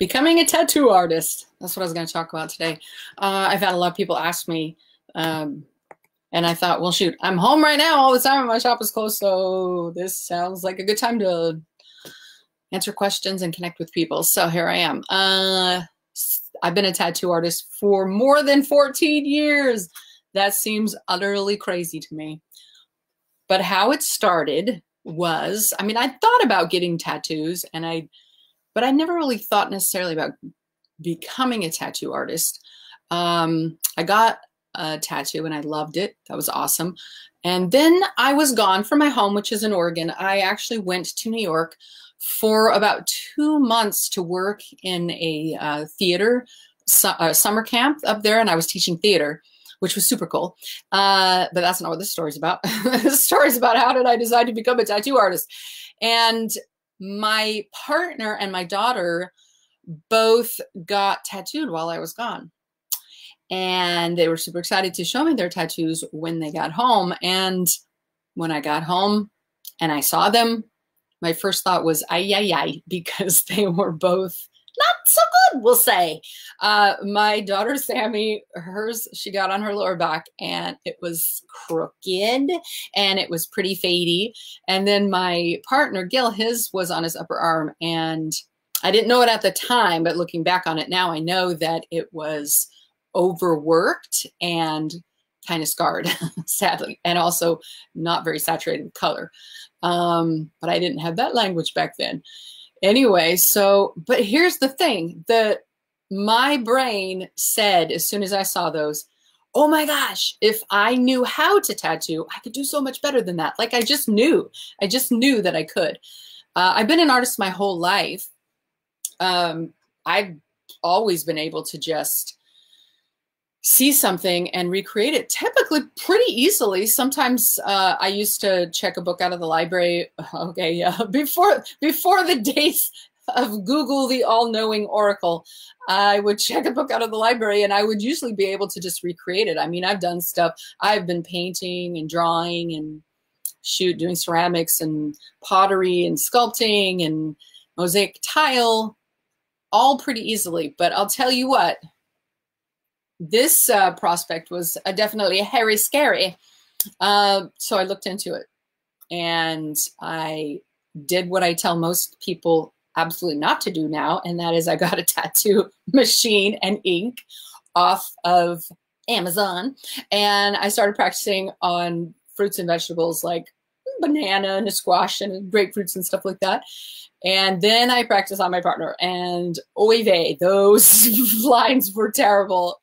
Becoming a tattoo artist. That's what I was going to talk about today. I've had a lot of people ask me, and I thought, well, shoot, I'm home right now all the time and my shop is closed, so this sounds like a good time to answer questions and connect with people. So here I am. I've been a tattoo artist for more than 14 years. That seems utterly crazy to me. But how it started was, I mean, I thought about getting tattoos, but I never really thought necessarily about becoming a tattoo artist. I got a tattoo and I loved it. That was awesome. And then I was gone from my home, which is in Oregon. I actually went to New York for about 2 months to work in a theater summer camp up there, and I was teaching theater, which was super cool. But that's not what this story's about. The story's about how did I decide to become a tattoo artist. And my partner and my daughter both got tattooed while I was gone. And they were super excited to show me their tattoos when they got home. And when I got home and I saw them, my first thought was, ay, ay, ay, because they were both not so good, we'll say. My daughter, Sammy, hers, she got on her lower back and it was crooked and it was pretty fadey. And then my partner, Gil, his was on his upper arm. And I didn't know it at the time, but looking back on it now, I know that it was overworked and kind of scarred, sadly, and also not very saturated with color. But I didn't have that language back then. Anyway, but here's the thing that my brain said as soon as I saw those, oh my gosh, if I knew how to tattoo, I could do so much better than that. Like I just knew that I could. I've been an artist my whole life. I've always been able to just see something and recreate it typically pretty easily. Sometimes I used to check a book out of the library. Okay, yeah, before the days of Google, the all-knowing oracle, I would check a book out of the library and I would usually be able to just recreate it. I mean, I've done stuff. I've been painting and drawing and doing ceramics and pottery and sculpting and mosaic tile, all pretty easily. But I'll tell you what, this prospect was definitely hairy scary. So I looked into it and I did what I tell most people absolutely not to do now. And that is I got a tattoo machine and ink off of Amazon. And I started practicing on fruits and vegetables like banana and a squash and grapefruits and stuff like that. And then I practiced on my partner and oy vey, those lines were terrible.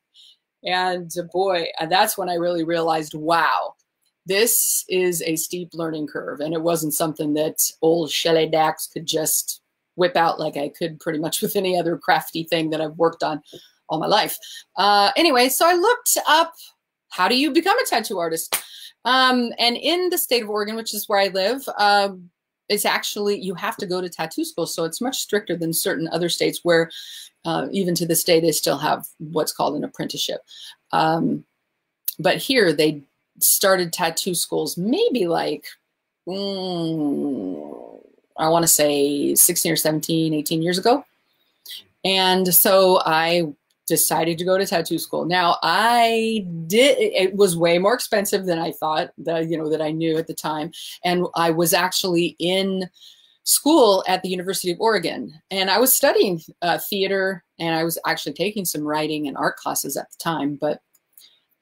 And boy, that's when I really realized, wow, this is a steep learning curve. And it wasn't something that old Shelly Dax could just whip out like I could pretty much with any other crafty thing that I've worked on all my life. Anyway, so I looked up, how do you become a tattoo artist? And in the state of Oregon, which is where I live, it's actually, you have to go to tattoo school. So it's much stricter than certain other states where even to this day, they still have what's called an apprenticeship. But here they started tattoo schools maybe like, I want to say 16 or 17, 18 years ago. And so I decided to go to tattoo school. Now it was way more expensive than I thought, that I knew at the time. And I was actually in school at the University of Oregon, and I was studying theater, and I was actually taking some writing and art classes at the time, but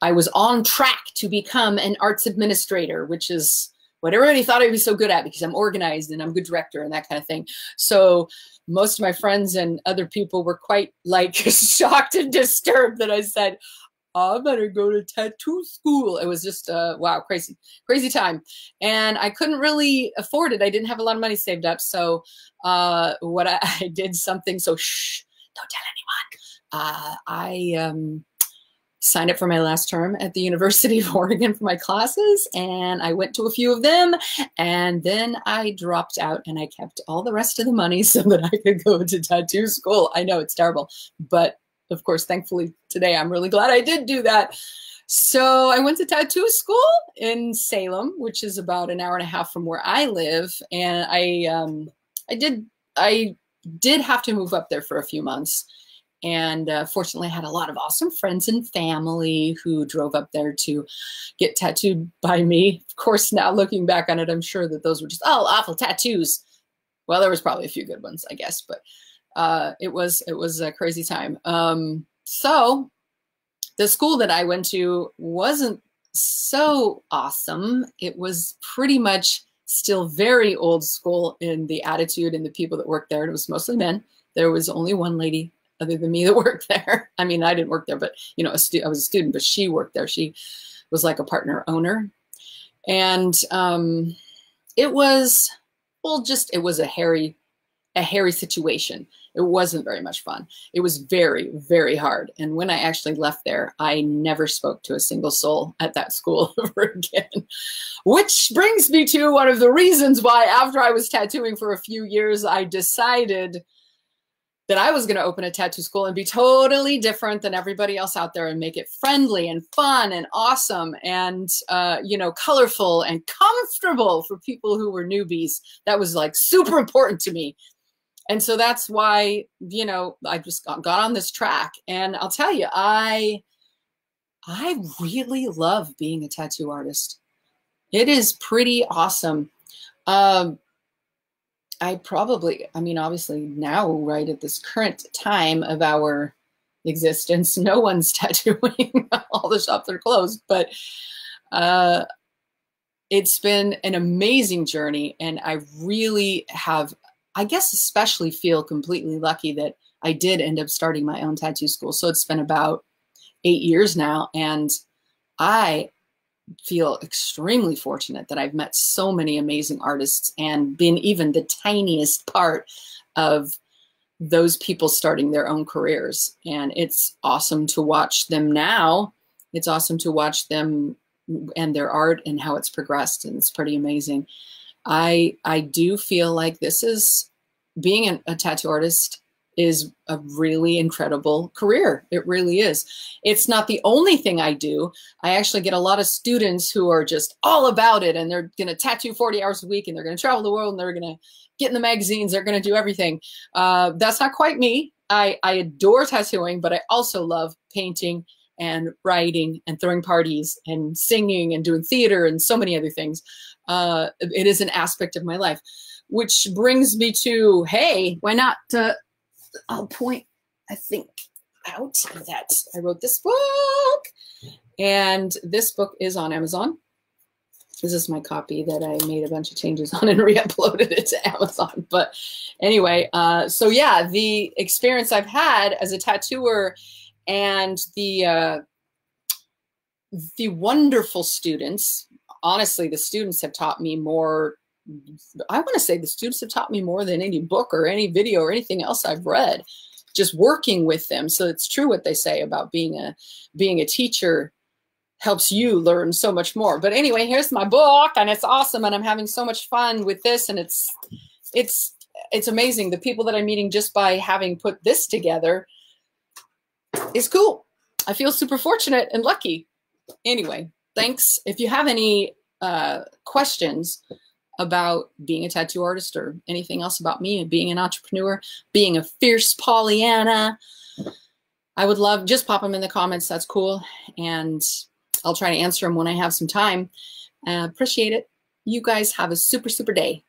I was on track to become an arts administrator, which is what everybody thought I'd be so good at because I'm organized and I'm a good director and that kind of thing. So most of my friends and other people were quite like shocked and disturbed that I said, I better go to tattoo school. It was just, wow, crazy time. And I couldn't really afford it. I didn't have a lot of money saved up. So what I did something, so shh, don't tell anyone. I signed up for my last term at the University of Oregon for my classes, and I went to a few of them, and then I dropped out and I kept all the rest of the money so that I could go to tattoo school. I know it's terrible, but of course, thankfully today, I'm really glad I did do that. So I went to tattoo school in Salem, which is about an hour and a half from where I live. And I did have to move up there for a few months. And fortunately, I had a lot of awesome friends and family who drove up there to get tattooed by me. Of course, now looking back on it, I'm sure that those were just, oh, awful tattoos. Well, there was probably a few good ones, I guess, but it was a crazy time. So the school that I went to wasn't so awesome. It was pretty much still very old school in the attitude and the people that worked there. It was mostly men. There was only one lady other than me that worked there. I mean, I didn't work there, but you know, I was a student, but she worked there. She was like a partner owner. And it was, well, just, it was a hairy situation. It wasn't very much fun. It was very, very hard. And when I actually left there, I never spoke to a single soul at that school ever again. Which brings me to one of the reasons why after I was tattooing for a few years, I decided that I was going to open a tattoo school and be totally different than everybody else out there and make it friendly and fun and awesome and, you know, colorful and comfortable for people who were newbies. That was like super important to me. And so that's why, you know, I just got on this track. And I'll tell you, I really love being a tattoo artist. It is pretty awesome. I mean, obviously now, right at this current time of our existence, no one's tattooing. All the shops are closed, but it's been an amazing journey. And I really have, I guess, especially feel completely lucky that I did end up starting my own tattoo school. So it's been about 8 years now. And I feel extremely fortunate that I've met so many amazing artists and been even the tiniest part of those people starting their own careers. And it's awesome to watch them now. It's awesome to watch them and their art and how it's progressed. And it's pretty amazing. I do feel like this is, being a tattoo artist is a really incredible career. It really is. It's not the only thing I do. I actually get a lot of students who are just all about it, and they're going to tattoo 40 hours a week, and they're going to travel the world, and they're going to get in the magazines. They're going to do everything. That's not quite me. I adore tattooing, but I also love painting and writing and throwing parties and singing and doing theater and so many other things. It is an aspect of my life, which brings me to, hey, why not I'll point, I think, out that I wrote this book. And this book is on Amazon. This is my copy that I made a bunch of changes on and re-uploaded it to Amazon. But anyway, so yeah, the experience I've had as a tattooer and the wonderful students, honestly, the students have taught me more. I want to say the students have taught me more than any book or any video or anything else I've read, just working with them. So it's true what they say about being a teacher helps you learn so much more. But anyway, here's my book, and it's awesome, and I'm having so much fun with this, and it's amazing. The people that I'm meeting just by having put this together is cool. I feel super fortunate and lucky. Anyway, thanks. If you have any questions about being a tattoo artist or anything else about me and being an entrepreneur, being a fierce Pollyanna, I would love, just pop them in the comments. That's cool. And I'll try to answer them when I have some time. Appreciate it. You guys have a super, super day.